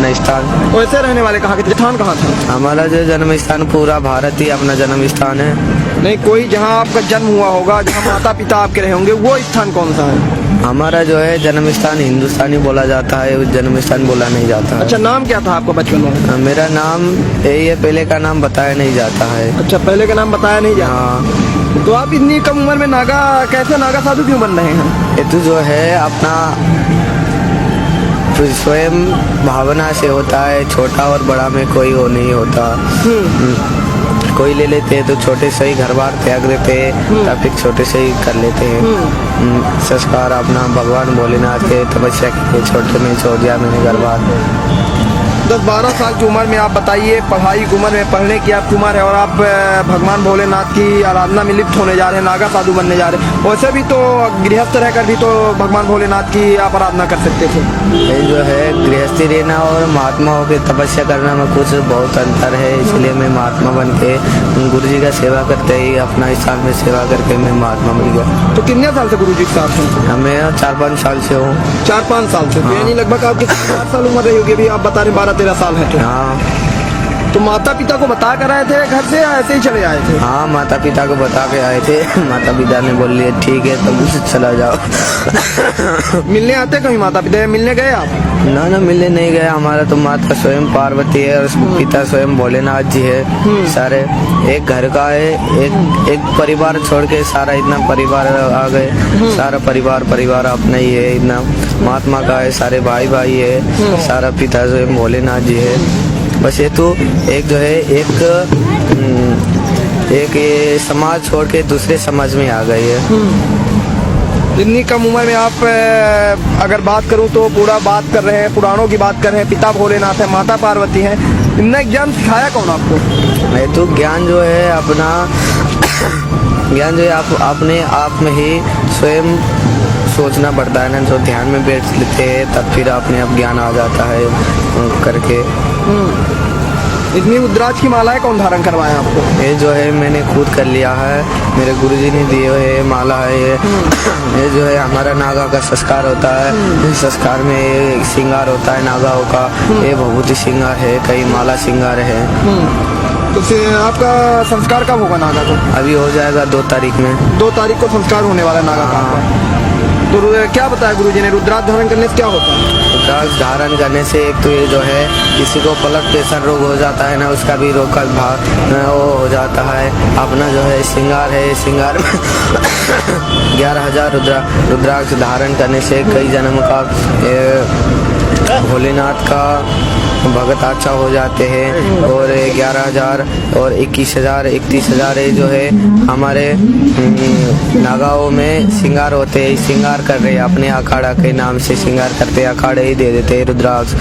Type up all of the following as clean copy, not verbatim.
अपना स्थान। वैसे रहने वाले कहाँ के, स्थान कहाँ था? हमारा जो जन्म स्थान पूरा भारत ही अपना जन्म स्थान है। नहीं, कोई जहाँ आपका जन्म हुआ होगा, जहाँ माता पिता आपके रहे होंगे, वो स्थान कौन सा है? हमारा जो है जन्म स्थान हिंदुस्तानी बोला जाता है, उस जन्म स्थान बोला नहीं जाता है। अच्छा, नाम क्या था आपका बचपन में? मेरा नाम यही है, पहले का नाम बताया नहीं जाता है। अच्छा, पहले का नाम बताया नहीं जाता। हाँ। तो आप इतनी कम उम्र में नागा, कैसे नागा साधु क्यों बन रहे हैं? ये तो जो है अपना स्वयं भावना से होता है, छोटा और बड़ा में कोई वो नहीं होता। कोई ले लेते हैं तो छोटे से ही घर बार त्याग देते हैं, या फिर छोटे से ही कर लेते हैं संस्कार अपना भगवान भोलेनाथ के तपस्या के। छोटे में छोड़ दिया मैंने घर बार। 10-12 साल की उम्र में आप बताइए, पढ़ाई की उम्र में, पढ़ने की आपकी उम्र है, और आप भगवान भोलेनाथ की आराधना में लिप्त होने जा रहे हैं, नागा साधु बनने जा रहे हैं। वैसे भी तो गृहस्थ रहकर भी तो भगवान भोलेनाथ की आप आराधना कर सकते थे। ये जो है गृहस्थी रहना और महात्माओं की तपस्या करना में कुछ बहुत अंतर है, इसलिए मैं महात्मा बन के गुरु जी का सेवा करते ही अपना स्थान में सेवा करके मैं महात्मा बन गया। तो कितने साल से गुरु जी के साथ हैं? मैं 4-5 साल से हूँ। 4-5 साल से? हाँ। यानी लगभग आपकी 4 साल उम्र रही होगी, अभी आप बता रहे 12-13 साल है। हाँ। तो माता पिता को बता कर आए थे घर से, या ऐसे ही चले आए थे? हाँ, माता पिता को बता के आए थे। माता पिता ने बोल लिया ठीक है तुम चला जाओ। मिलने आते कहीं माता पिता? मिलने गए आप? ना मिलने नहीं गए। हमारा तो माता स्वयं पार्वती है और पिता स्वयं भोलेनाथ जी है। सारे एक घर का है, एक परिवार छोड़ के सारा इतना परिवार आ गए। सारा परिवार अपना ही है, इतना महात्मा का है, सारे भाई है, सारा पिता स्वयं भोलेनाथ जी है। बस ये तो एक जो है एक ये समाज छोड़ के दूसरे समाज में आ गई है। इतनी कम उम्र में आप अगर बात करूं तो पूरा बात कर रहे हैं, पुराणों की बात कर रहे हैं, पिता भोलेनाथ है, माता पार्वती है। इतना ज्ञान सिखाया कौन आपको? मैं तो ज्ञान जो है अपना ज्ञान जो है आप अपने आप में ही स्वयं सोचना पड़ता है ना। जो ध्यान में बैठ लेते हैं तब फिर अपने आप ज्ञान आ जाता है करके। इतनी रुद्राक्ष की मालाएं कौन धारण करवाया आपको? ये जो है मैंने खुद कर लिया है, मेरे गुरुजी ने दिए हुए माला है ये जो है हमारा नागा का संस्कार होता है। इस संस्कार में ये श्रृंगार होता है नागाओं का। ये भभूति श्रृंगार है, कई माला श्रृंगार है। तो फिर आपका संस्कार कब होगा नागा का? अभी हो जाएगा 2 तारीख में। 2 तारीख को संस्कार होने वाला नागा का। तो क्या बताया गुरुजी ने, रुद्राक्ष धारण करने से क्या होता है? रुद्राक्ष धारण करने से एक तो ये जो है किसी को ब्लड प्रेशर रोग हो जाता है ना, उसका भी रोग का भाग वो हो जाता है। अपना जो है श्रृंगार है, श्रृंगार 11,000 रुद्राक्ष धारण करने से कई जन्म का भोलेनाथ का भगत अच्छा हो जाते हैं। और 11,000 और 21,000 31,000 जो है हमारे नागाओं में श्रृंगार होते हैं। श्रृंगार कर रहे हैं अपने अखाड़ा के नाम से, श्रृंगार करते हैं, अखाड़े ही दे देते हैं रुद्राक्ष।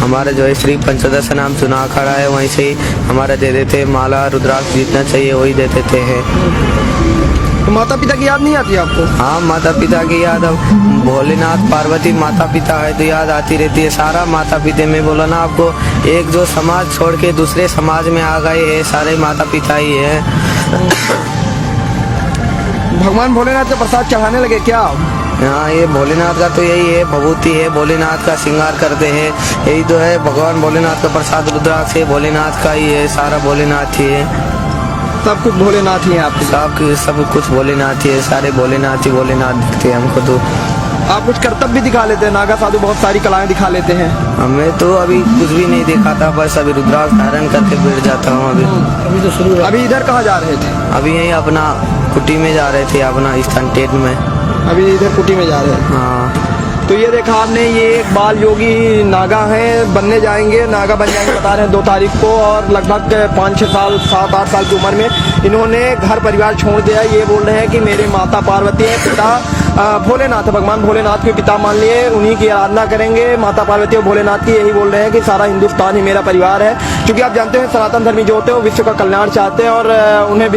हमारा जो है श्री पंचदश नाम चुना अखाड़ा है, वहीं से ही हमारा दे देते हैं माला रुद्राक्ष, जितना चाहिए वही दे देते हैं। तो माता पिता की याद नहीं आती आपको? हाँ, माता पिता की याद, अब भोलेनाथ पार्वती माता पिता है तो याद आती रहती है। सारा माता पिता में बोला ना आपको, एक जो समाज छोड़ के दूसरे समाज में आ गए हैं, सारे माता पिता ही है। भगवान भोलेनाथ का प्रसाद चढ़ाने लगे क्या? हाँ, ये भोलेनाथ का तो यही है, भभूति है, भोलेनाथ का श्रृंगार करते हैं। यही तो है भगवान भोलेनाथ का प्रसाद, रुद्राक्ष है भोलेनाथ का ही है, सारा भोलेनाथ ही है। सब कुछ भोलेनाथ ही है आपके? सब कुछ भोलेनाथ ही है, सारे भोलेनाथ ही भोलेनाथ दिखते हैं हमको। तो आप कुछ करतब भी दिखा लेते हैं, नागा साधु बहुत सारी कलाएं दिखा लेते हैं। हमें तो अभी कुछ भी नहीं दिखाता, बस अभी रुद्राक्ष धारण करके बैठ जाता हूँ। अभी तो शुरू। अभी इधर कहाँ जा रहे थे? अभी यही अपना कुटी में जा रहे थे, अपना स्थान टेट में। अभी इधर कुटी में जा रहे हैं? हाँ। तो ये देखा आपने, ये एक बाल योगी नागा हैं, बनने जाएंगे, नागा बन जाएंगे बता रहे हैं 2 तारीख को। और लगभग 5-6 साल 7-8 साल की उम्र में इन्होंने घर परिवार छोड़ दिया। ये बोल रहे हैं कि मेरे माता पार्वती है, पिता भोलेनाथ है, भगवान भोलेनाथ के पिता मान लिए, उन्हीं की आराधना करेंगे, माता पार्वती और भोलेनाथ की। यही बोल रहे हैं कि सारा हिंदुस्तान ही मेरा परिवार है। क्योंकि आप जानते हैं सनातन धर्मी जो होते हैं वो विश्व का कल्याण चाहते हैं और उन्हें